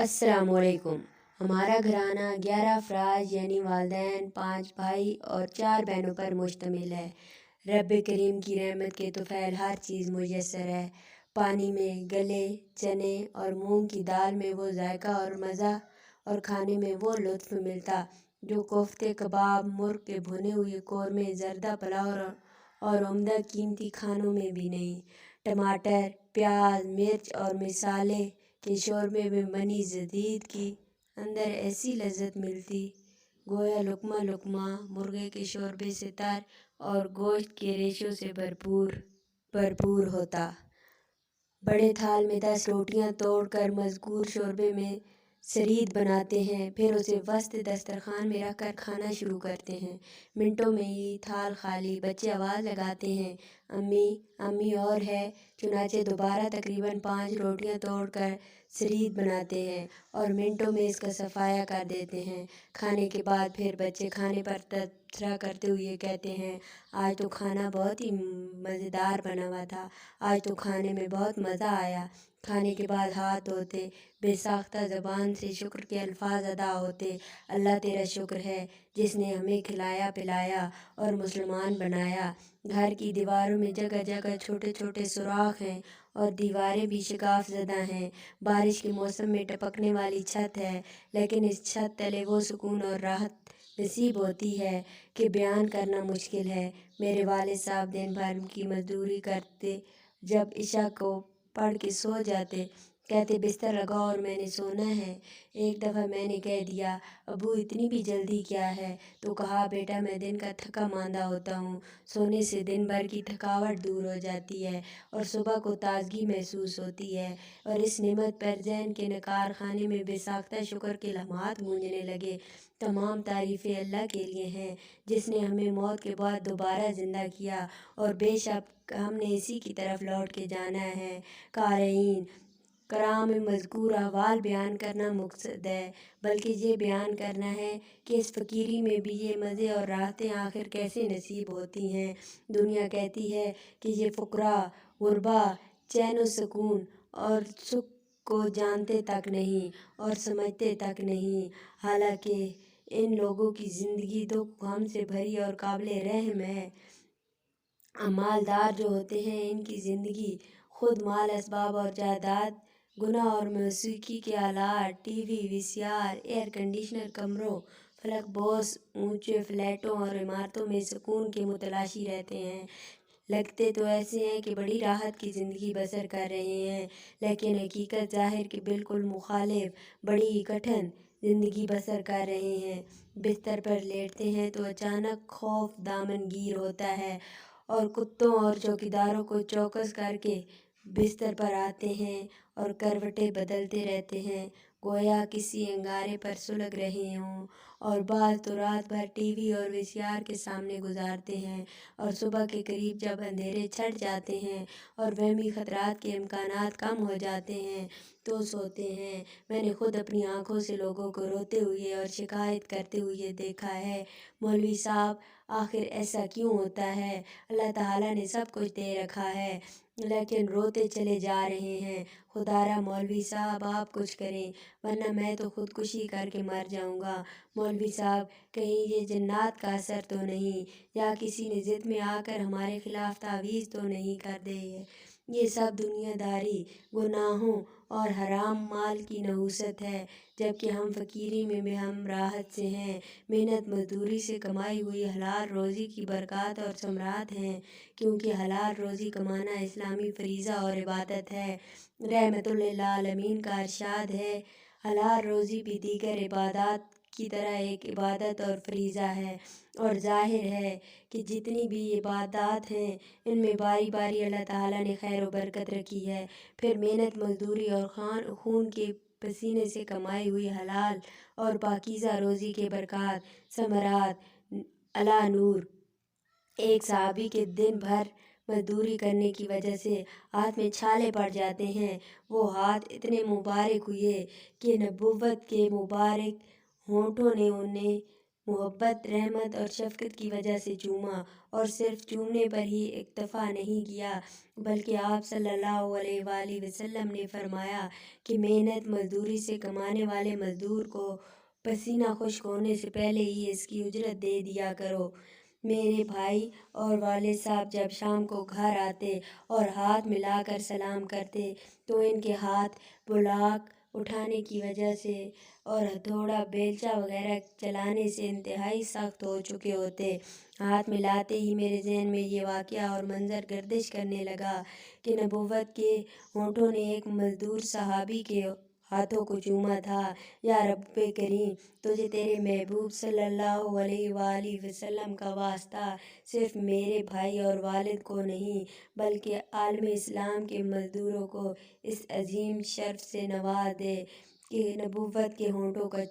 अस्सलामु अलैकुम। हमारा घराना 11 अफराद यानी वालिदैन, 5 भाई और 4 बहनों पर मुश्तमिल है। रब करीम की रहमत के तोफ़ैल हर चीज़ मुयस्सर है। पानी में गले चने और मूंग की दाल में वो जायका और मज़ा, और खाने में वो लुत्फ़ मिलता जो कोफ्ते, कबाब, मुर्ग के भुने हुए कौरमे, जर्दा पुलाव और उम्दा कीमती खानों में भी नहीं। टमाटर, प्याज, मिर्च और मिसाले के शोरबे में बनी जदीद की अंदर ऐसी लज्जत मिलती, गोया लुकमा लुकमा मुर्गे के शोरबे से तर और गोश्त के रेशों से भरपूर होता। बड़े थाल में 10 रोटियां तोड़कर मज़कूर शोरबे में सरीद बनाते हैं, फिर उसे वस्त दस्तरखान में रखकर खाना शुरू करते हैं। मिनटों में ही थाल खाली। बच्चे आवाज़ लगाते हैं, अम्मी अम्मी और है। चुनाचे दोबारा तकरीबन 5 रोटियां तोड़कर सरीद बनाते हैं और मिनटों में इसका सफाया कर देते हैं। खाने के बाद फिर बच्चे खाने पर तबसरा करते हुए कहते हैं, आज तो खाना बहुत ही मज़ेदार बना हुआ था, आज तो खाने में बहुत मज़ा आया। खाने के बाद हाथ धोते, बेसाख्ता ज़बान से शुक्र के अल्फाज अदा होते। अल्लाह तेरा शुक्र है जिसने हमें खिलाया पिलाया और मुसलमान बनाया। घर की दीवारों में जगह जगह छोटे छोटे सुराख हैं और दीवारें भी शिकाफ ज़दा हैं। बारिश के मौसम में टपकने वाली छत है, लेकिन इस छत तले वो सुकून और राहत नसीब होती है कि बयान करना मुश्किल है। मेरे वालिद साहब दिन भर की मजदूरी करते, जब इशा को पढ़ के सो जाते, कहते बिस्तर लगाओ और मैंने सोना है। एक दफ़ा मैंने कह दिया, अबू इतनी भी जल्दी क्या है? तो कहा, बेटा मैं दिन का थका मांदा होता हूँ, सोने से दिन भर की थकावट दूर हो जाती है और सुबह को ताजगी महसूस होती है। और इस नेमत पर ज़हन के नकार खाने में बेसाख्ता शुक्र के लम्हात गूंजने लगे। तमाम तारीफ़ें अल्लाह के लिए हैं जिसने हमें मौत के बाद दोबारा ज़िंदा किया और बेशक हमने इसी की तरफ लौट के जाना है। क़ारीन कराम में मज़कूर अहवाल बयान करना मकसद है, बल्कि ये बयान करना है कि इस फ़कीरी में भी ये मज़े और राहतें आखिर कैसे नसीब होती हैं। दुनिया कहती है कि ये फ़ुक़रा ग़ुरबा चैन व सुकून और सुख को जानते तक नहीं और समझते तक नहीं, हालांकि इन लोगों की ज़िंदगी दुख गम से भरी और काबिल रहम है। मालदार जो होते हैं इनकी ज़िंदगी खुद माल असबाब और जायदाद, गुना और मौसीकी के आलात, टीवी, वीसीआर, एयर कंडीशनर कमरों, फलक बोस ऊंचे फ्लैटों और इमारतों में सुकून के मुतलाशी रहते हैं। लगते तो ऐसे हैं कि बड़ी राहत की ज़िंदगी बसर कर रहे हैं, लेकिन हकीकत ज़ाहिर के बिल्कुल मुखालिफ बड़ी ही कठिन ज़िंदगी बसर कर रहे हैं। बिस्तर पर लेटते हैं तो अचानक खौफ दामनगीर होता है और कुत्तों और चौकीदारों को चौकस करके बिस्तर पर आते हैं और करवटें बदलते रहते हैं, गोया किसी अंगारे पर सुलग रहे हों। और बाज़ तो रात भर टीवी और वीसीआर के सामने गुजारते हैं और सुबह के करीब जब अंधेरे छट जाते हैं और वहमी खतरात के इम्कानात कम हो जाते हैं तो सोते हैं। मैंने खुद अपनी आँखों से लोगों को रोते हुए और शिकायत करते हुए देखा है, मौलवी साहब आखिर ऐसा क्यों होता है? अल्लाह ताला ने सब कुछ दे रखा है लेकिन रोते चले जा रहे हैं। खुदारा मौलवी साहब आप कुछ करें, वरना मैं तो खुदकुशी करके मर जाऊंगा। मौलवी साहब कहीं ये जन्नात का असर तो नहीं, या किसी ने ज़िद में आकर हमारे खिलाफ तावीज़ तो नहीं कर दे। ये सब दुनियादारी, गुनाहों और हराम माल की नहुसत है, जबकि हम फ़कीरी में भी हम राहत से हैं। मेहनत मजदूरी से कमाई हुई हलाल रोज़ी की बरकत और समरात हैं, क्योंकि हलाल रोज़ी कमाना इस्लामी फरीज़ा और इबादत है। रहमतुल लिल आलमीन का इरशाद है, हलाल रोज़ी भी दीगर इबादत की तरह एक इबादत और फरीज़ा है। और ज़ाहिर है कि जितनी भी इबादत हैं इनमें बारी बारी अल्लाह ताला ने खैर व बरकत रखी है। फिर मेहनत मजदूरी और खून के पसीने से कमाई हुई हलाल और पाकीज़ा रोज़ी के बरकत समरात अला नूर। एक सहाबी के दिन भर मजदूरी करने की वजह से हाथ में छाले पड़ जाते हैं। वो हाथ इतने मुबारक हुए कि नबुव्वत के मुबारक होंठों ने उन्हें محبت، رحمت اور شفقت کی وجہ سے چوما، اور صرف چومنے پر ہی اکتفا نہیں کیا بلکہ آپ صلی اللہ علیہ وآلہ وسلم نے فرمایا کہ محنت مزدوری سے کمانے والے مزدور کو پسینہ خشک ہونے سے پہلے ہی اس کی اجرت دے دیا کرو۔ میرے بھائی اور والد صاحب جب شام کو گھر آتے اور ہاتھ ملا کر سلام کرتے تو ان کے ہاتھ بلاک اٹھانے کی وجہ سے اور ہتھوڑا بیلچہ وغیرہ چلانے سے انتہائی سخت ہو چکے ہوتے۔ ہاتھ ملاتے ہی میرے ذہن میں یہ واقعہ اور منظر گردش کرنے لگا کہ نبوت کے ہونٹوں نے ایک مزدور صحابی کے ہاتھوں کو چوما تھا۔ یا رب کریم، تجھے تیرے محبوب صلی اللہ علیہ وآلہ وسلم کا واسطہ صرف میرے بھائی اور والد کو نہیں بلکہ عالم اسلام کے مزدوروں کو اس عظیم شرف سے نواز دے کہ نبوت کے ہونٹوں کا